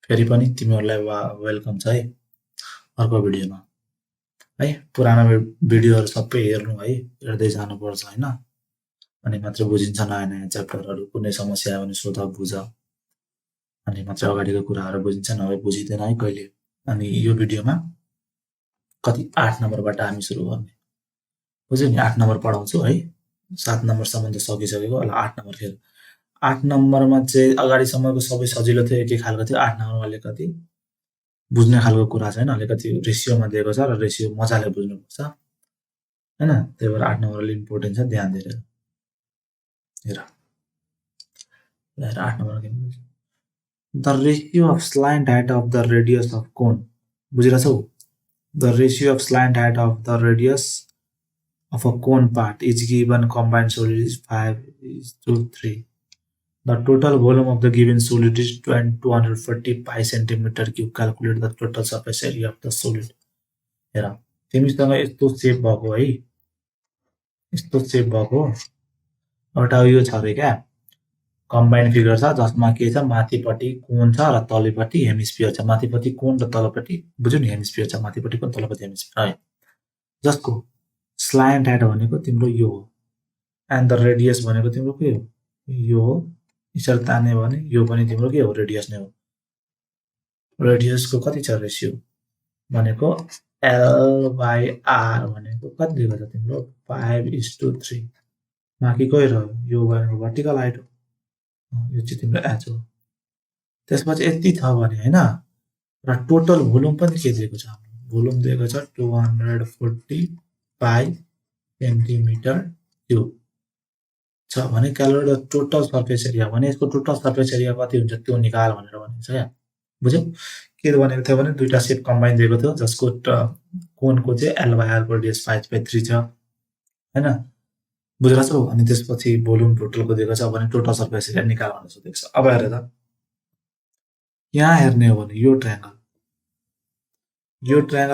फेरि पनि तिमीहरूलाई वेलकम छ है अर्को भिडियोमा है। पुरानो भिडियोहरू सबै हेर्नु है, हेर्दै जानुपर्छ होइन, अनि मात्रै बुझिन्छ। नयाँ नयाँ च्याप्टरहरू कुनै समस्या आयो भने सोध बुझ, अनि मात्रै अगाडिको कुराहरू बुझिन्छ, नभए बुझिँदैन है कहिले। अनि यो भिडियोमा कति 8 नम्बरबाट हामी सुरु गर्ने, बुझ्यो नि। 8 नम्बर पढाउँछु है, 7 नम्बरसम्म त सकिसकेको होला। 8 नम्बर खेर 8 नम्बरमा चाहिँ अगाडिसम्मको सबै सजिलो थियो, एकै खालको थियो। 8 नम्बरमा अलिकति बुझ्ने खालको कुरा छैन, अलिकति रेसियोमा दिएको छ र रेसियो मजाले बुझ्नुपर्छ हैन। त्यही भएर 8 नम्बर अलिक इम्पोर्टेन्ट छ, ध्यान दिएर हेर। 8 नम्बर के भन्छ, the ratio of slant height of the radius of cone. बुझिरहेछौ? The ratio of slant height of the radius of a cone part is given combined solid is 5:3. The total volume of the given solid is 240 pi centimeter cube. Calculate the total surface area of the solid. हेर, तिमीसँग यस्तो सेप भएको है, यस्तो सेप भएको एउटा यो छ रे क्या, कम्बाइन्ड फिगर छ जसमा के छ, माथिपट्टि कोन छ र तलपट्टि हेमिस्फियर छ। माथिपट्टि कोन र तलपट्टि, बुझ्यौ नि, हेमिस्फियर छ। माथिपट्टि कोन, तलपट्टि हेमिस्फियर है। जसको स्लान्ट हाइट भनेको तिम्रो यो हो, एन्ड द रेडियस भनेको तिम्रो के हो, यो हो। यसरी तान्यो भने यो पनि तिम्रो के हो, रेडियस नै हो। रेडियसको कति छ रेसियो भनेको L/R भनेको कति दिएको छ तिम्रो, 5:3। बाँकी कोही रह्यो, यो भनेको भर्टिकल हाइट हो, यो चाहिँ तिम्रो एच हो। त्यसपछि यति छ भने हैन, र टोटल भोल्युम पनि के दिएको छ, भोल्युम दिएको छ 240 पाई सेन्टिमिटर क्यूब छ भने क्यालकुलेट टोटल सर्फेस एरिया भने यसको टोटल सर्फेस एरिया कति हुन्छ त्यो निकाल भनेर भनेको छ क्या। बुझ्यौ? के भनेको थियो भने दुईटा सेट कम्बाइन दिएको थियो जसको कोनको चाहिँ L/R को रेडियस 5/3 छ हैन। बुझिरहेछौ? अनि त्यसपछि भोल्युम टोटलको दिएको छ भने टोटल सर्फेस एरिया निकाल भनेर सोधेको छ। अब हेर त, यहाँ हेर्ने हो भने यो ट्रायंगल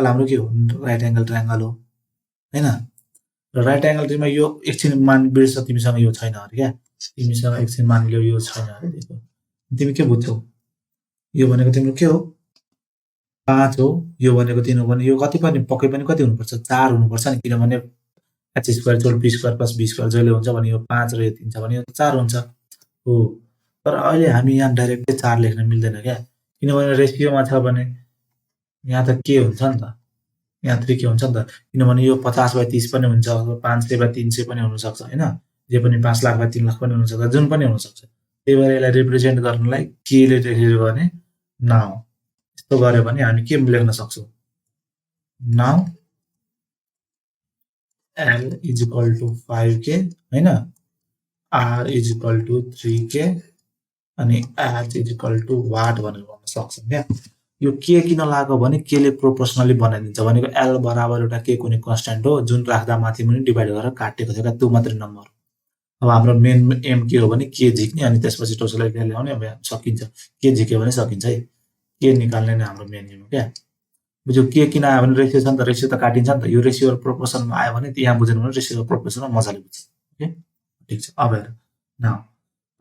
हाम्रो के हो, राइट एंगल ट्रायंगल हो हैन। र राइट एंगल ट्रीमा यो एकछिन मान बिर्छ, तिमीसँग यो छैन अरे क्या, तिमीसँग एकछिन मान लियो यो छैन अरे दिएको, तिमी के बुझ्छौ, यो भनेको तिम्रो के हो, 5 हो, यो भनेको 3 हो भने यो कति पनि पक्कै पनि कति हुनुपर्छ, 4 हुनुपर्छ नि, किनभने h स्क्वायर जोड b square plus b square जहिले हुन्छ भने यो 5 र यो 3 छ भने यो 4 हुन्छ हो। तर अहिले हामी यहाँ डाइरेक्टली 4 लेख्न मिल्दैन क्या, किनभने रेसियोमा छ भने यहाँ त के हुन्छ नि त, यहाँ 3 के हुन्छ नि त, किनभने यो 50/30 पनि हुन्छ, 500/300 पनि हुन सक्छ हैन, जे पनि 5 लाख/3 लाख पनि हुन सक्छ, जुन पनि हुन सक्छ। त्यही भएर यसलाई रिप्रेजेन्ट गर्नलाई के ले लेखेको भने नाउ, यस्तो गर्यो भने हामी के लेख्न सक्छौं, नाउ L = 5k हैन, R = 3k अनि H = वाट भनेर भन्न सक्छौं क्या। यो के किन लाग्यो भने के ले प्रोपोर्सनली बनाइदिन्छ भनेको L बराबर एउटा के कुनै कन्स्ट्यान्ट हो जुन राख्दा माथि मुनि डिभाइड गरेर काटेको छ क्या, त्यो मात्रै नम्बर। अब हाम्रो मेन एम के हो भने के झिक्ने अनि त्यसपछि टोटल एरिया ल्याउने। अब सकिन्छ, के झिक्यो भने सकिन्छ है, के निकाल्ने नै हाम्रो मेन एम हो क्या। बुझ्यौ? के किन आयो भने रेसियो छ नि त, रेसियो त काटिन्छ नि त, यो रेसियो र प्रोपोर्सनमा आयो भने यहाँ बुझ्नु भने रेसियो र प्रोपोर्सनमा मजाले बुझ्छ। ओके, ठीक छ। अब हेर, नाउ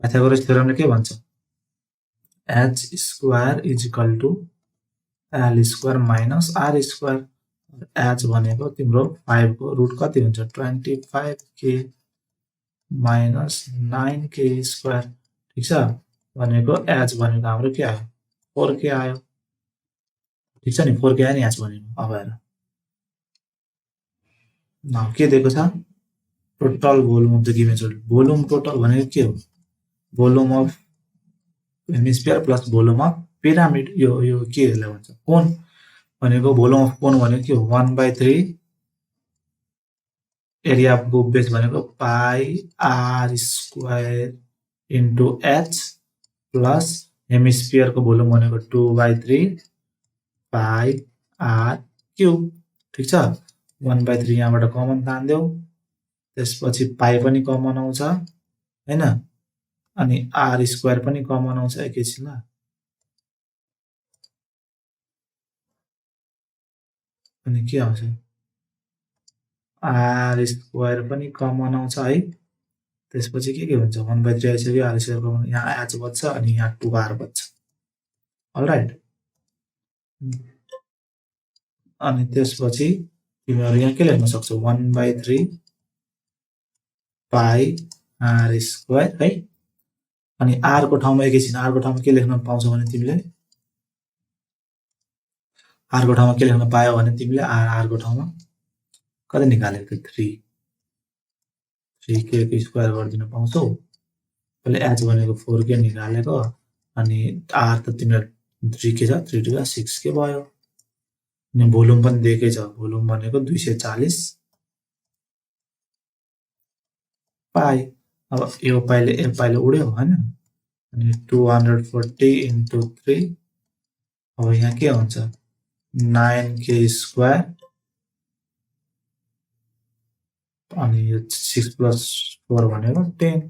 पाइथागोरस थ्योरमले के भन्छ, h² = L² minus R²। h भनेको तिम्रो 5 को रुट कति हुन्छ, 25k माइनस 9k²। ठीक छ, भनेको h भनेको हाम्रो के आयो, 4k आयो। ठीक छ नि, 4k आयो नि h भनेको। अब हेर, नाउ के दिएको छ, total volume of the given solid. Volume total भनेको के हो, volume of hemisphere plus volume of pyramid. यो के भन्छ, कोन भनेको भोल्युम अफ कोन भनेको के हो, 1/3 एरिया अफ बेस भनेको πr² into h plus hemisphere को भोल्युम भनेको 2/3 πr³। ठीक छ, 1/3 यहाँबाट कमन तान्देऊ, त्यसपछि पाई पनि कमन आउँछ हैन, अनि r² पनि कमन आउँछ एकैछिनमा। अनि के आउँछ, r² पनि कमन आउँछ है। त्यसपछि के हुन्छ, 1/3 आइसक्यो, r² कमन, यहाँ h बच्छ अनि यहाँ 2r बच्छ। अलराइट, अनि त्यसपछि तिमीहरू यहाँ के लेख्न सक्छौ 1/3 पाई आर स्क्वायर है। अनि आर को ठाउँमा एकैछिन आर को ठाउँमा के लेख्न पाउँछौ भने तिमीले आर को ठाउँमा के लेख्न पायो भने तिमीले आर को ठाउँमा कति निकालेको थियो 3 के को स्क्वायर गरिदिन पाउँछौ। पहिले एच भनेको 4 के निकालेको अनि आर त तिमीलाई 3 के छ 3 टु 6 के भयो। अनि भोल्युम पनि दिएकै छ भोल्युम भनेको 240 पाई। अब यो पाइले उड्यो हैन अनि 240 into 3 अब यहाँ के हुन्छ 9 के स्क्वायर अनि यो 6 plus 4 भनेको 10।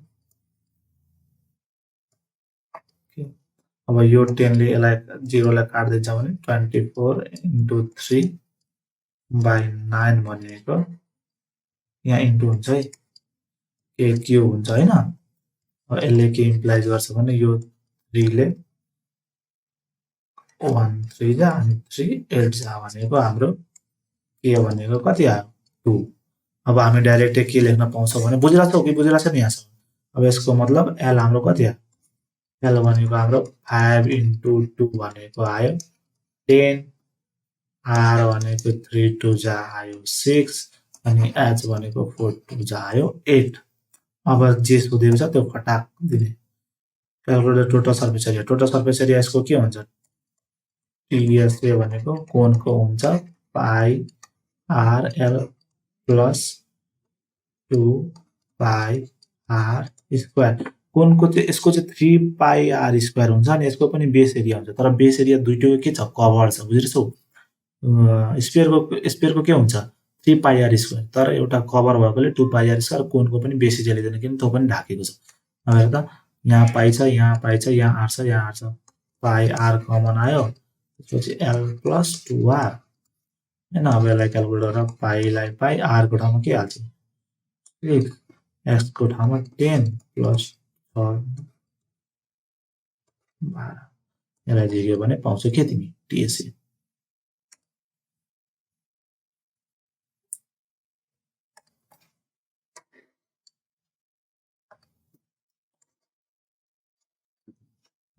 अब यो 10 ले यसलाई 0 लाई काट्दै छ भने 24 into 3 by 9 भनेको यहाँ इन्टु हुन्छ है के क्यू हुन्छ हैन। अब यसले के इम्प्लाइ गर्छ भने यो 3 ले 1 3 जा अनि 3 8 जा भनेको हाम्रो के भनेको कति आयो 2। अब हामी डाइरेक्ट के लेख्न पाउँछौ भने बुझिरहेछौ कि बुझिरहेछ नि यहाँसम्म। अब यसको मतलब एल हाम्रो कति आयो एल भनेको हाम्रो 5 into 2 भनेको आयो 10 आर भनेको 3 2 जा आयो 6 अनि एच भनेको 4 2 जा आयो 8। अब जे सोधेको छ त्यो फटाक दिने क्याल्कुलेट टोटल सर्फेस एरिया यसको के हुन्छ टीएसए भनेको कोनको हुन्छ pi r l plus 2 pi are square. कोनको चाहिँ यसको चाहिँ 3 पाई आर स्क्वायर हुन्छ अनि यसको पनि बेस एरिया हुन्छ तर बेस एरिया दुईटैको के छ कभर छ बुझिरहेछौ। स्फियरको के हुन्छ 3 पाई आर स्क्वायर तर एउटा कभर भएकोले 2 पाई आर स्क्वायर कोनको पनि बेस एरिया लिँदैन किन त्यो पनि ढाकेको छ। अब हेर त यहाँ पाई छ यहाँ पाई छ यहाँ आर छ यहाँ आर छ पाई आर कमन आयो त्यसपछि एल प्लस 2आर हैन। अब यसलाई क्याल्कुलेट गरेर पाईलाई पाई आर को ठाउँमा के हाल्छ 6 एक्स को ठाउँमा 10 प्लस 12 यसलाई दियो भने पाउँछौ के तिमी टीएसए।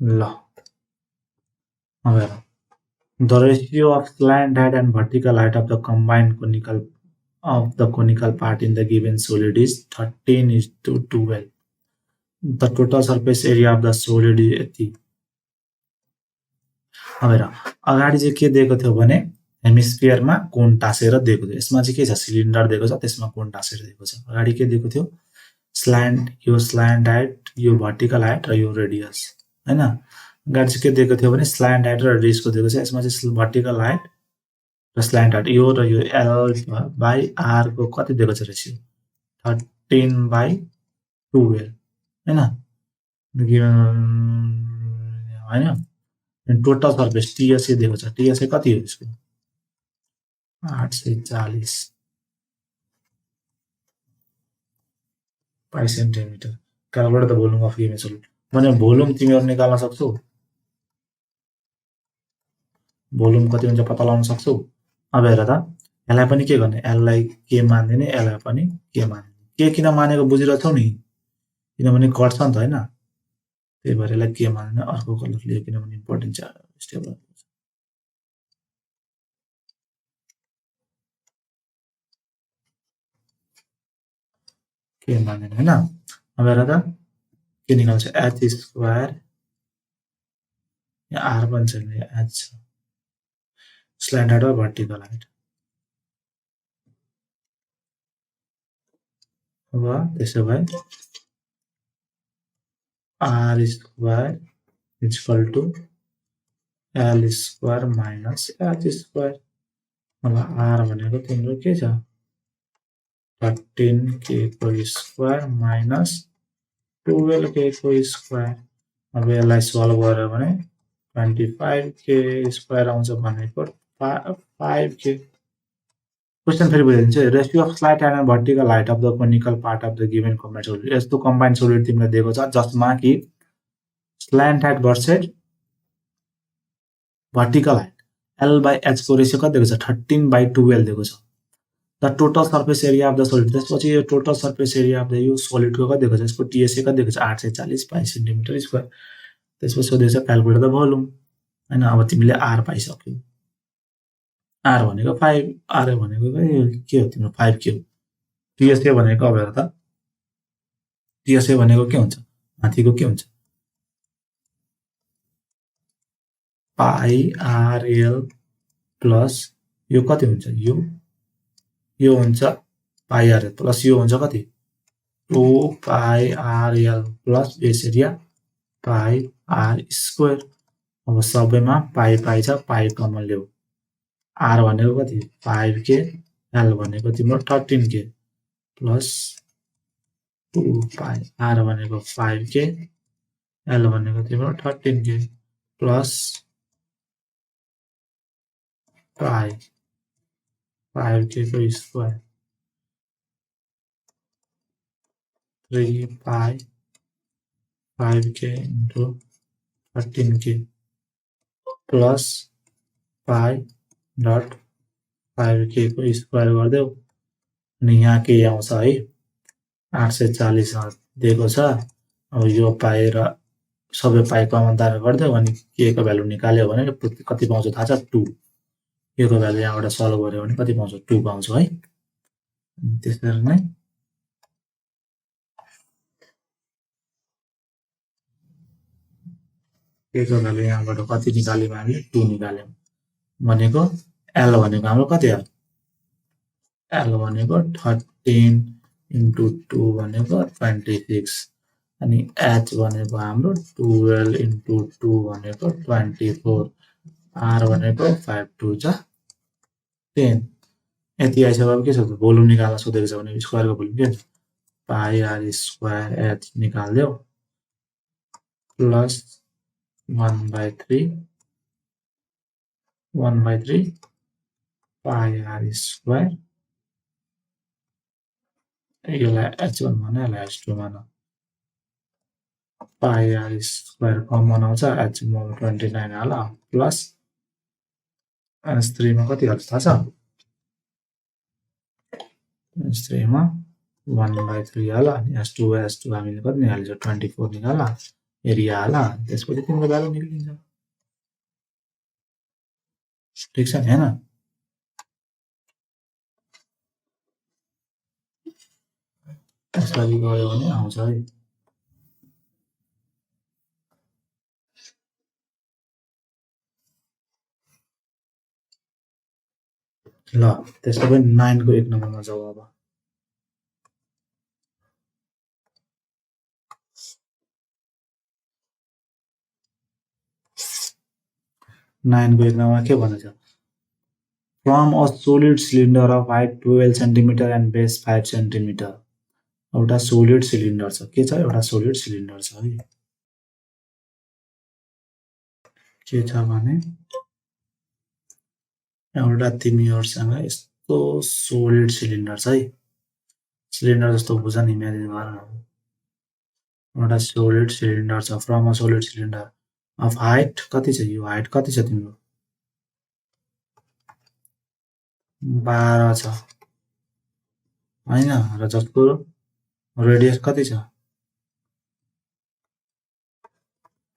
ल अब हेर the ratio of slant height and vertical height of the combined conical part in the given solid is 13:12. The total surface area of the solid is यति। अब हेर अगाडि चाहिँ के दिएको थियो भने हेमिस्फियरमा कोण टाँसेर दिएको थियो यसमा चाहिँ के छ सिलिन्डर दिएको छ त्यसमा कोण टाँसेर दिएको छ। अगाडि के दिएको थियो यो स्ल्यान्ट हाइट यो भर्टिकल हाइट र यो रेडियस हैन। अगाडि चाहिँ के दिएको थियो भने स्ल्यान्ट हाइट र रेडियसको दिएको छ यसमा चाहिँ भर्टिकल हाइट र स्ल्यान्ट हाइट यो र यो एल बाई आर को कति दिएको छ रेशियो 13/12 हैन हैन। टोटल सर्फेस टीएसए दिएको छ टीएसए कति हो यसको 840 pi centimetre. Calculate the volume of given solid भने भोल्युम तिमीहरु निकाल्न सक्छौ भोल्युम कति हुन्छ पत्ता लगाउन सक्छौ। अब हेर त यसलाई पनि के गर्ने एललाई के मान्दिने एललाई पनि के मान्दिने के किन मानेको बुझिरहेछौ नि किनभने कट्छ नि त हैन त्यही भएर यसलाई के मान्दिने अर्को कलर लियो किनभने इम्पोर्टेन्ट छ स्टेबल के मान्दिने हैन। अब हेर त के निकाल्छ एच स्क्वायर यहाँ आर पनि छ नि एच स्ल्यान्ट हाइट र भर्टिकल हाइट। अब त्यसो भए R square equal to L square minus H square. अब आर भनेको तिम्रो के छ 13 के को स्क्वायर माइनस 12 के को स्क्वायर। अब यसलाई सल्भ गर्यो भने 25 के स्क्वायर आउँछ भनेको 5 के। क्वेशन फेरि बुझाइदिन्छु ratio of slant height and vertical height of the conical part of the given combined solid यस्तो कम्बाइन्ड सोलिड तिमीलाई दिएको छ जसमा कि slant height versus vertical height L/H को रेसियो कति दिएको छ 13/12 दिएको छ the total surface area of the solid त्यसपछि यो total surface area of the यो सोलिडको कति दिएको छ यसको टीएसए कति दिएको छ 840 पाई सेन्टिमिटर स्क्वायर त्यसपछि सोधेको छ क्याल्कुलेट द भोल्युम हैन अब तिमीले आर पाइसक्यौ आर भनेको 5 आर भनेको के हो तिम्रो 5 क्युब टीएसए भनेको अब हेर त टीएसए भनेको के हुन्छ माथिको के हुन्छ पाई आरएल प्लस यो कति हुन्छ यो हुन्छ पाई आरएल प्लस यो हुन्छ कति 2 pi r l plus base area pi are square अब सबैमा पाई पाई छ पाई कमन ल्याऊ आर भनेको कति 5k एल भनेको तिम्रो 13k प्लस 2 पाई आर भनेको 5k एल भनेको तिम्रो 13k प्लस पाई 5k को स्क्वायर 3 पाई 5k into 13k plus pi dot 5k को स्क्वायर गरिदेऊ अनि यहाँ के आउँछ है 840 दिएको छ अब यो पाई र सबै पाई कमन तारेर गरिदेऊ अनि k को भ्यालु निकाल्यो भने कति पाउँछ थाहा छ 2 k को भ्यालु यहाँबाट सल्भ गर्यो भने कति पाउँछ 2 पाउँछ है त्यसरी नै k को भ्यालु यहाँबाट कति निकाल्यौं हामीले 2 निकाल्यौं भनेको l भनेको हाम्रो कति हो l भनेको 13 into 2 भनेको 26 अनि h भनेको हाम्रो 12 into 2 भनेको 24 r भनेको 5 2 जा 10 यति आइसकेपछि के छ भोल्युम निकाल्न सोधेको छ भने स्क्वायरको भोल्युम के हुन्छ पाई आर स्क्वायर h निकाल्दियौ प्लस 1/3 पाई आर स्क्वायर यसलाई h1 भने यसलाई h2 मान पाई आर स्क्वायर कमन आउँछ h मा 29 हाल प्लस s3 मा कति हाल्छ थाहा छ s3 मा 1/3 हाल अनि s2 हामीले कति निकाल्छ 24 निकाल एरिया हाल त्यसपछि तिम्रो भ्यालु निक्लिन्छ ठीक छ नि हैन यसरी गयो भने आउँछ है ल त्यसको पनि 9 को 1 नम्बरमा जाऊ अब 9 को 1 नम्बरमा के भनेछ from a solid cylinder of height 12 centimetre and base 5 centimetre एउटा सोलिड सिलिन्डर छ के छ एउटा सोलिड सिलिन्डर छ है के छ भने एउटा तिमीहरुसँग यस्तो सोलिड सिलिन्डर छ है सिलिन्डर जस्तो बुझ नि इमेजिन गर न एउटा सोलिड सिलिन्डर छ from a solid cylinder of height कति छ यो हाइट कति छ तिम्रो 12 छ हैन र जसको रेडियस कति छ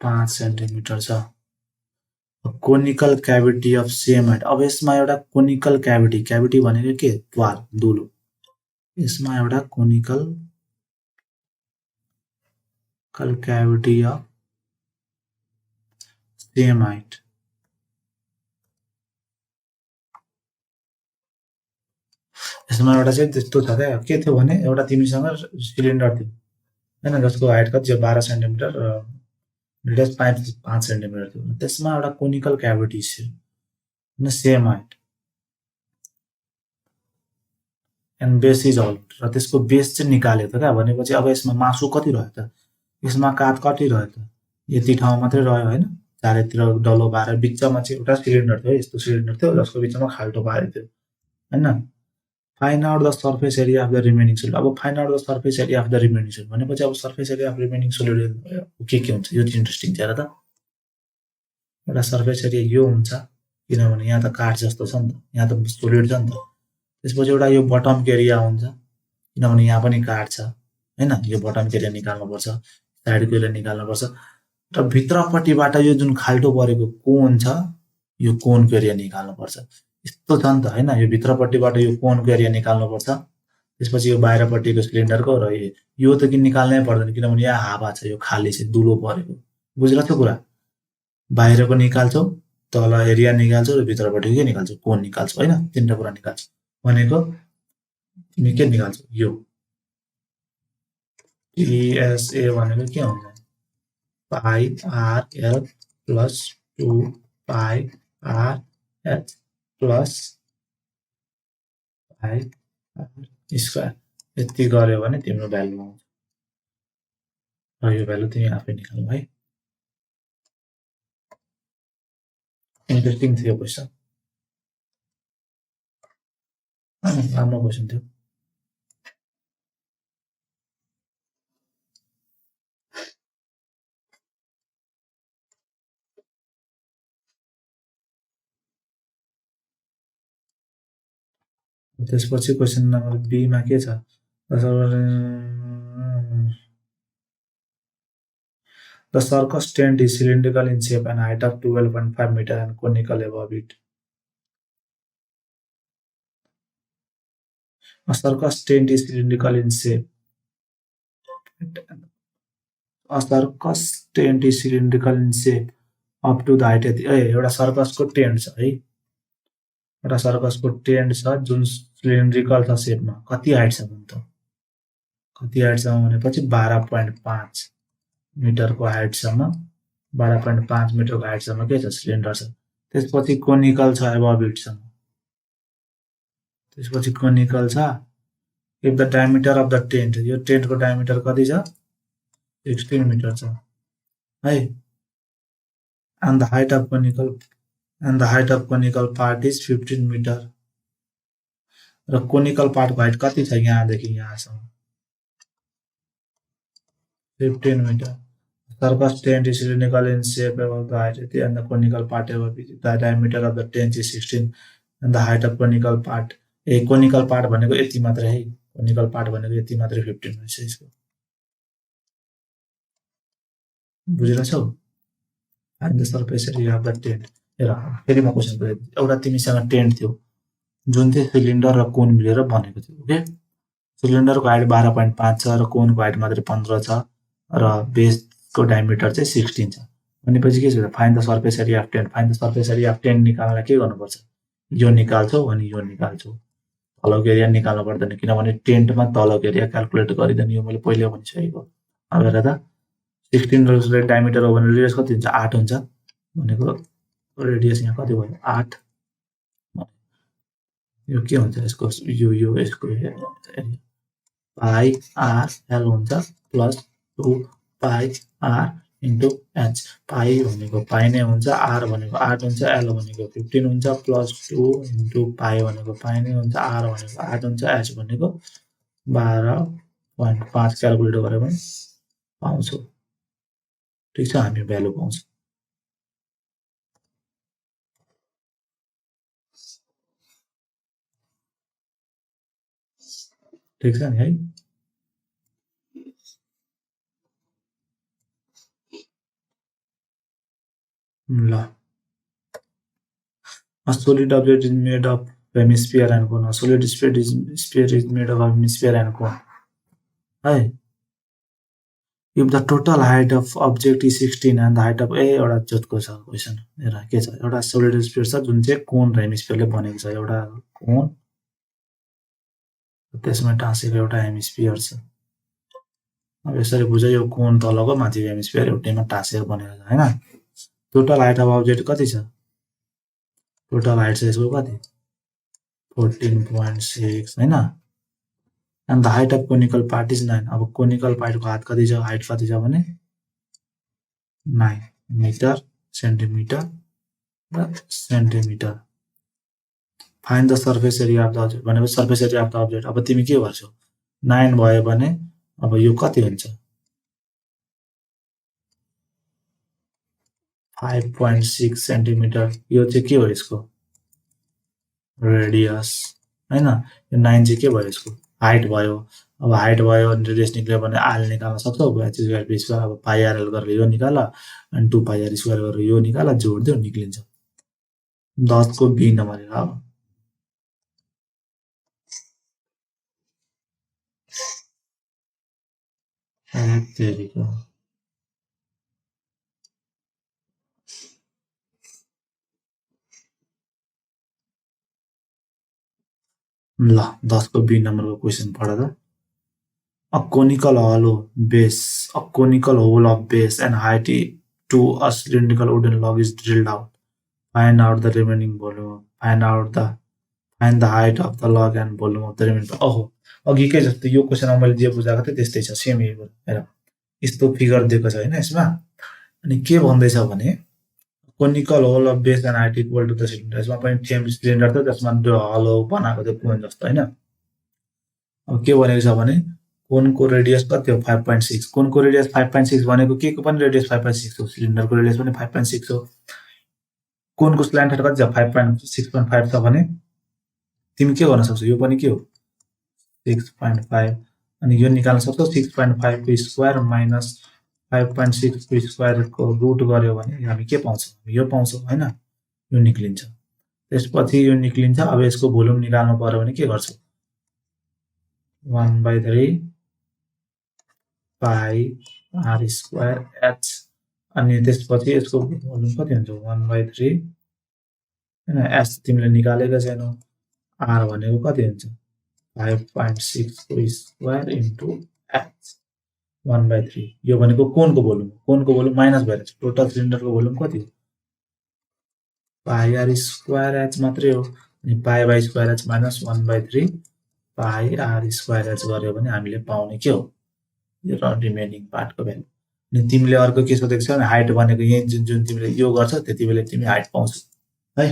5 सेन्टिमिटर छ conical cavity of same height अब यसमा एउटा कोनिकल क्याभिटी भनेको के प्वाल दुलो यसमा एउटा conical cavity of same height यसमा एउटा चाहिँ त्यस्तो छ के थियो भने एउटा तिमीसँग सिलिन्डर थियो हैन जसको हाइट कति छ 12 सेन्टिमिटर र रेडियस 5 सेन्टिमिटर थियो त्यसमा एउटा कोनिकल क्याभिटी छ हैन same height and base is whole र त्यसको बेस चाहिँ निकाल्यो त क्या भनेपछि अब यसमा मासु कति रह्यो त यसमा काट कति रह्यो त यति ठाउँ मात्रै रह्यो हैन चारैतिर डल्लो बारेर बिचमा चाहिँ एउटा सिलिन्डर थियो यस्तो सिलिन्डर थियो जसको बिचमा खाल्टो पारेको थियो हैन find out the surface area of the remaining solid अब find out the surface area of the remaining solid भनेपछि अब surface area of remaining solid के हुन्छ यो चाहिँ इन्ट्रेस्टिङ छ र त एउटा सर्फेस एरिया यो हुन्छ किनभने यहाँ त काठ जस्तो छ नि त, यहाँ त सोलिड छ नि त। त्यसपछि एउटा यो बटमको एरिया हुन्छ, किनभने यहाँ पनि काठ छ होइन, यो बटमको एरिया निकाल्नुपर्छ, साइडको एरिया निकाल्नुपर्छ। र भित्रपट्टिबाट यो जुन खाल्टो परेको कोन छ, यो कोनको एरिया निकाल्नुपर्छ। यस्तो छ नि त होइन, यो भित्रपट्टिबाट यो कोनको एरिया निकाल्नुपर्छ, त्यसपछि यो बाहिरपट्टिको सिलिन्डरको, र यो त किन निकाल्नै पर्दैन किनभने यहाँ हावा छ, यो खाली छ, धुलो परेको। बुझिरहेको कुरा? बाहिरको निकाल्छौ, तल एरिया निकाल्छौ, र भित्रपट्टिको के निकाल्छौ? कोन निकाल्छौ होइन, तिनवटा कुरा निकाल्छौ भनेको तिमी के निकाल्छौ? यो टिएसए भनेको के हुन्छ? Pi r l plus 2 pi r h plus pi are square. यति गर्यो भने तिम्रो भ्यालु आउँछ, र यो भ्यालु तिमी आफै निकाल्नु है। इन्ट्रेस्टिङ थियो क्वेसन, राम्रो क्वेसन थियो। त्यसपछि क्वेसन नम्बर बीमा के छ? The circus tent is cylindrical in shape and height of 12.5 meter and conical above it. A circus tent is cylindrical in shape. A circus tent is cylindrical in shape up to the height. एउटा सर्कसको tent छ है, एउटा सर्कसको tent छ जुन cylindrical छ सेपमा। कति हाइटसम्म त? कति हाइटसम्म भनेपछि 12.5 मिटरको हाइटसम्म, 12.5 मिटरको हाइटसम्म के छ? सिलिन्डर छ। त्यसपछि कोनिकल छ एबभ इटसम्म, त्यसपछि कोनिकल छ। If the diameter of the tent, यो टेन्टको डायमिटर कति छ? 16 मिटर छ है। And the height of conical part is 15 metre. र कोनिकल पार्टको हाइट कति छ? यहाँदेखि यहाँसम्म 15 metre. Circus tent is cylindrical in shape above the height and the conical part above it. The diameter of the tent is 16 and the height of conical part. Conical part भनेको यति मात्र है, conical part भनेको यति मात्र 15 रहेछ यसको। बुझिरहेछौ? Find the surface area of the tent. हेर फेरि म क्वेसन गरे, एउटा तिमीसँग टेन्ट थियो जुन चाहिँ सिलिन्डर र कोन मिलेर बनेको थियो। ओके, सिलिन्डरको हाइट 12.5 छ र कोनको हाइट मात्र 15 छ र बेसको डायमिटर चाहिँ 16 छ भनेपछि के छ? Find the surface area of tent. Find the surface area of tent निकाल्नलाई के गर्नुपर्छ? यो निकाल्छौ अनि यो निकाल्छौ, तलको एरिया निकाल्नु पर्दैन किनभने टेन्टमा तलको एरिया क्याल्कुलेट गरिदिनु। यो मैले पहिले भनिसकेको। अब हेर त 16 डायमिटर हो भने रेडियस कति हुन्छ? 8 हुन्छ भनेको रेडियस यहाँ कति भयो? 8। यो के हुन्छ यसको? यो यसको पाई आर एल हुन्छ plus 2 pi r into h. Pi भनेको पाई नै हुन्छ, आर भनेको 8 हुन्छ, एल भनेको 15 हुन्छ, प्लस 2 इन्टु पाई भनेको पाई नै हुन्छ, आर भनेको 8 हुन्छ, एच भनेको 12.5 क्यालकुलेट गऱ्यो भने पाउँछौ। ठिक छ, हामी भ्यालु पाउँछौँ। ठिक छ नि है? ल, a solid object is made of hemisphere and cone. A solid sphere is made of hemisphere and cone. है, if the total height of object is 16 and the height of एउटा जोतको छ क्वेसन। हेर के छ? एउटा सोलिड स्फियर छ जुन चाहिँ कोन र हेमिस्फियरले बनेको छ। एउटा कोन, त्यसमा टाँसेको एउटा हेमिस्फियर छ। अब यसरी बुझ, यो कोन तलको, माथिको हेमिस्फियर एउटैमा टाँसेर बनेको छ हैन। टोटल हाइट अफ अब्जेक्ट कति छ? टोटल हाइट छ यसको कति? 14.6 हैन। And the height of conical part is 9। अब कोनिकल पार्टको हात कति छ? हाइट कति छ भने 9 मिटर, सेन्टिमिटर र centimetre. Find the surface area of the object भनेपछि surface area of the object. अब तिमी के गर्छौ? 9 भयो भने अब यो कति हुन्छ? 5.6 सेन्टिमिटर यो चाहिँ के हो यसको रेडियस हैन यो 9 चाहिँ के भयो यसको हाइट भयो अब हाइट भयो अनि रेडियस निक्ल्यो भने आर निकाल्न सक्छौ h स्क्वायर p स्क्वायर अब पाइ आर एल गरेर यो निकाल अनि 2 पाइ आर स्क्वायर गरेर यो निकाल जोड दियो निक्लिन्छ 10 को b नम्बर अब तेरीको ल 10 को b नम्बरको क्वेशन पढ त A conical hollow base, a conical hole of base and height to a cylindrical wooden log is drilled out. Find out the remaining volume. Find the height of the log and volume of the remaining. ओहो अघिकै जस्तो यो क्वेशनमा मैले जे बुझाएको थिएँ त्यस्तै छ same यही हेर यस्तो फिगर दिएको छ हैन यसमा अनि के भन्दै छ भने conical hole of base and height equal to the cylinder यसमा पनि सेम सिलिन्डर छ त्यसमा हलो बनाएको थियो कोन जस्तो हैन अब के भनेको छ भने कोनको रेडियस कति हो 5.6 कोनको रेडियस 5.6 भनेको के को पनि रेडियस 5.6 हो सिलिन्डरको रेडियस पनि 5.6 हो कोनको स्ल्यान्ट हेड कति छ 5.6.5 छ भने तिमी के गर्न सक्छौ यो पनि के हो 6.5 अनि यो निकाल्न सक्छौ 6.5 को स्क्वायर माइनस 5.6 को स्क्वायर को रुट गर्यो भने हामी के पाउँछौँ यो पाउँछौँ हैन यो निक्लिन्छ त्यसपछि यो निक्लिन्छ अब यसको भोल्युम निकाल्नु पर्यो भने के गर्छौ 1/3 पाई आर स्क्वायर एच अनि त्यसपछि यसको भोल्युम कति हुन्छ 1/3 हैन एच तिमीले निकालेको छैनौ आर भनेको कति हुन्छ 5.6 को स्क्वायर इन्टु एच 1/3 यो भनेको कोनको भोल्युम माइनस भएर टोटल सिलिन्डरको भोल्युम कति हो पाई आर स्क्वायर एच मात्रै हो अनि pi by square H minus 1/3 pi are square H गर्यो भने हामीले पाउने के हो यो रिमेनिङ पार्टको भ्यालु अनि तिमीले अर्को के सोधेको छौ भने हाइट भनेको यही जुन तिमीले यो गर्छ त्यतिबेला तिमी हाइट पाउँछौ है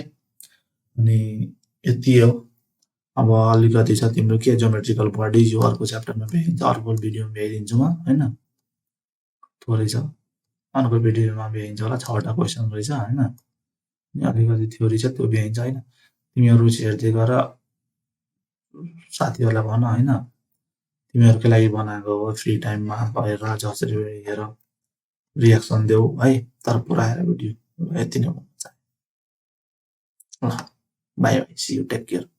अनि यति हो अब अलिकति छ तिम्रो के ज्योमेट्रिकल बडिज यो अर्को च्याप्टरमा भ्याइन्छ अर्को भिडियोमा भ्याइदिन्छु म हैन थोरै छ अर्को भिडियोमा भ्याइन्छ होला 6 वटा क्वेशन रहेछ हैन अनि अलिकति थ्योरी छ त्यो भ्याइन्छ हैन तिमीहरु हेर्दै गर साथीहरुलाई भन हैन तिमीहरुकै लागि बनाएको हो फ्री टाइममा भएर जसरी हेर रिएक्सन देऊ है तर पुरा हेर भिडियो यति नै भन्न चाहे ल bye bye see you take care